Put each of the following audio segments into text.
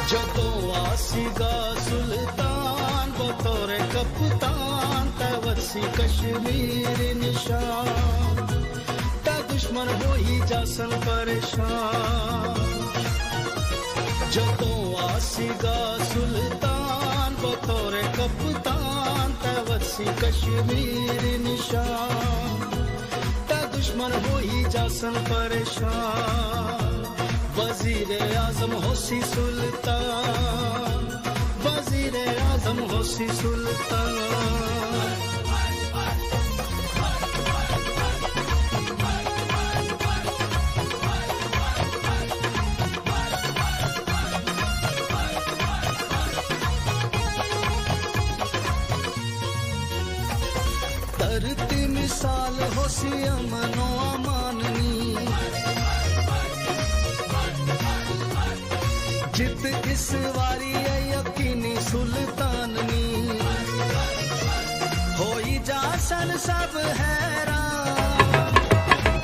जदों आसीगा सुल्तान बतौर कप्तान तवसी कश्मीर निशान ता दुश्मन हो ही जासन परेशान जदों आसीगा सुल्तान बतौर कप्तान तवसी कश्मीर निशान ता दुश्मन हो ही जासन परेशान वजीर आजम होसी सुल्तान वजीर आजम होसी सुल्तान धरती मिसाल होसी अमनो अमाननी जित इस वारी है यकीनी सुल्ताननी होई जासन सब हैरान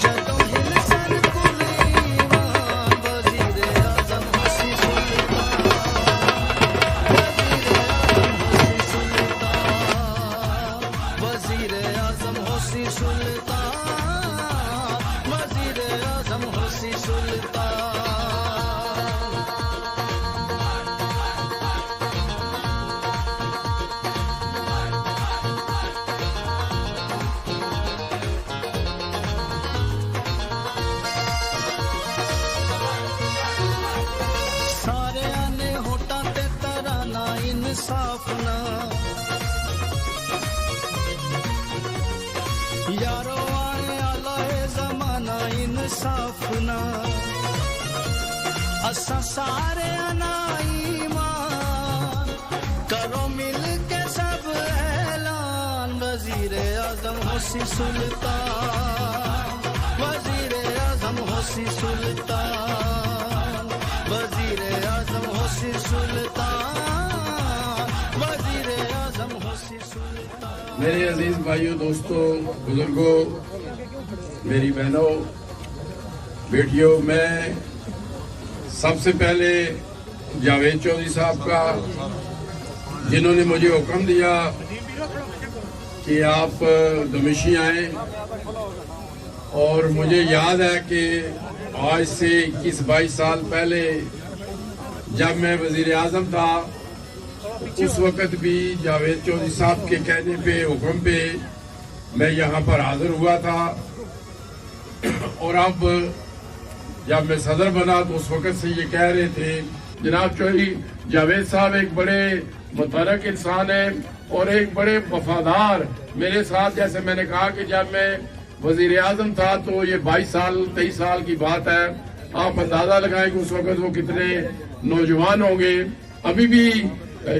जदों हिलसन कुल ईमान वजीर आजम होसी सुल्तान वजीर आजम होसी सुल्तान वजीर आजम होसी सुल्तान साफना यारो आए आला है जमाना इंसाफना असा सारे अना ईमान करो मिल के सब ऐलान वजीर आजम होसी सुल्तान वजीर आजम होसी सुल्तान वजीर आजम होसी सुल्तान मेरे अजीज भाइयों दोस्तों बुजुर्गों मेरी बहनों बेटियों मैं सबसे पहले जावेद चौधरी साहब का जिन्होंने मुझे हुक्म दिया कि आप दमिश्क आए और मुझे याद है कि आज से 21-22 साल पहले जब मैं वजीर आजम था उस वक़्त भी जावेद चौधरी साहब के कहने पे हुक्म पे मैं यहाँ पर हाजिर हुआ था और अब जब मैं सदर बना तो उस वक़्त से ये कह रहे थे जनाब चौधरी जावेद साहब एक बड़े मुतरक इंसान है और एक बड़े वफादार मेरे साथ जैसे मैंने कहा कि जब मैं वजीर आजम था तो ये 22-23 साल की बात है आप अंदाजा लगाएं कि उस वक़्त वो कितने नौजवान होंगे अभी भी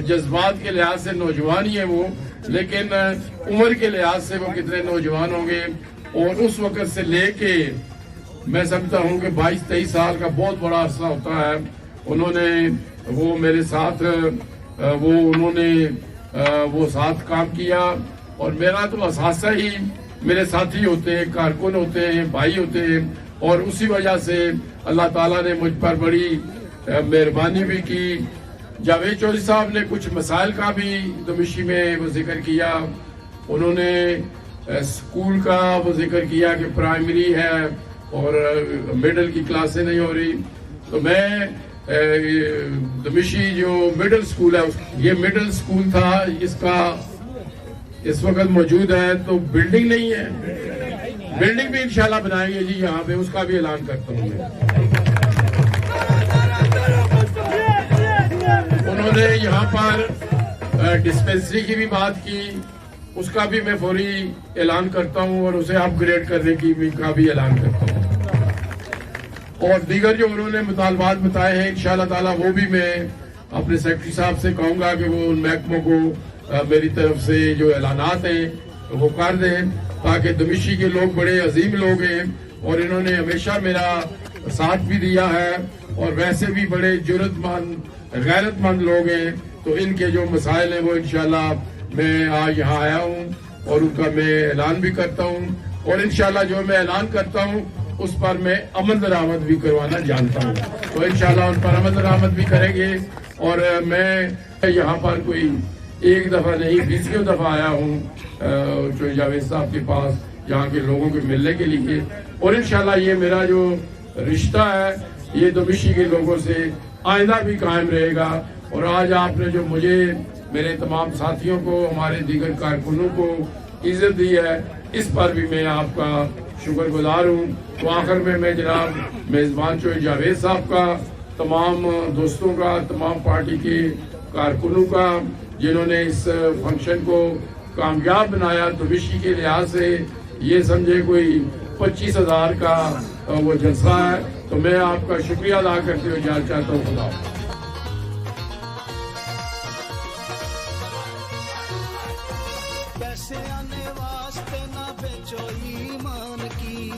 जज्बात के लिहाज से नौजवान ही है वो लेकिन उम्र के लिहाज से वो कितने नौजवान होंगे और उस वक़्त से लेके मैं समझता हूँ कि 22-23 साल का बहुत बड़ा अरसा होता है उन्होंने वो मेरे साथ वो साथ काम किया और मेरा तो असासा ही मेरे साथी होते हैं कारकुन होते हैं भाई होते हैं और उसी वजह से अल्लाह ताला ने मुझ पर बड़ी मेहरबानी भी की जावेद चौधरी साहब ने कुछ मसाइल का भी दमिश्क में वो जिक्र किया उन्होंने स्कूल का वो जिक्र किया कि प्राइमरी है और मिडिल की क्लासें नहीं हो रही तो मैं दमिश्क जो मिडिल स्कूल है ये मिडिल स्कूल था इसका इस वक्त मौजूद है तो बिल्डिंग नहीं है बिल्डिंग भी इंशाल्लाह बनाएंगे जी यहाँ पे उसका भी ऐलान करता हूँ मैं उन्होंने यहाँ पर डिस्पेंसरी की भी बात की उसका भी मैं फौरी ऐलान करता हूँ और उसे अपग्रेड करने की भी का भी ऐलान करता हूँ और दीगर जो उन्होंने मुतालबात बताए हैं इंशाअल्लाह ताला वो भी मैं अपने सेक्रेटरी साहब से कहूँगा कि वो उन महकमों को मेरी तरफ से जो ऐलानात हैं वो कर दें ताकि दमिश्क के लोग बड़े अजीम लोग हैं और इन्होंने हमेशा मेरा साथ भी दिया है और वैसे भी बड़े जुर्रतमंद गैरतमंद लोग हैं तो इनके जो मसाइल हैं वो इंशाल्लाह मैं आज यहाँ आया हूँ और उनका मैं ऐलान भी करता हूँ और इंशाल्लाह जो मैं ऐलान करता हूँ उस पर मैं अमल दरामद भी करवाना जानता हूँ तो इंशाल्लाह उन पर अमल दरामद भी करेंगे और मैं यहाँ पर कोई एक दफ़ा नहीं 20 दफ़ा आया हूँ चौधरी जावेद साहब के पास यहाँ के लोगों के मिलने के लिए। और इंशाल्लाह ये मेरा जो रिश्ता है ये दुबिशी के लोगों से आइंदा भी कायम रहेगा। और आज आपने जो मुझे, मेरे तमाम साथियों को, हमारे दीगर कारकुनों को इज्जत दी है, इस पर भी मैं आपका शुक्रगुजार हूँ। तो आखिर में मैं जनाब मेज़बान चौधरी जावेद साहब का, तमाम दोस्तों का, तमाम पार्टी के कारकुनों का जिन्होंने इस फंक्शन को कामयाब बनाया, दुबिशी के लिहाज से ये समझे कोई 25,000 का वो जलसा है, तो मैं आपका शुक्रिया अदा करते हुए जाना चाहता हूँ। खुदा पैसे आने वास्ते ना बेचो ईमान की।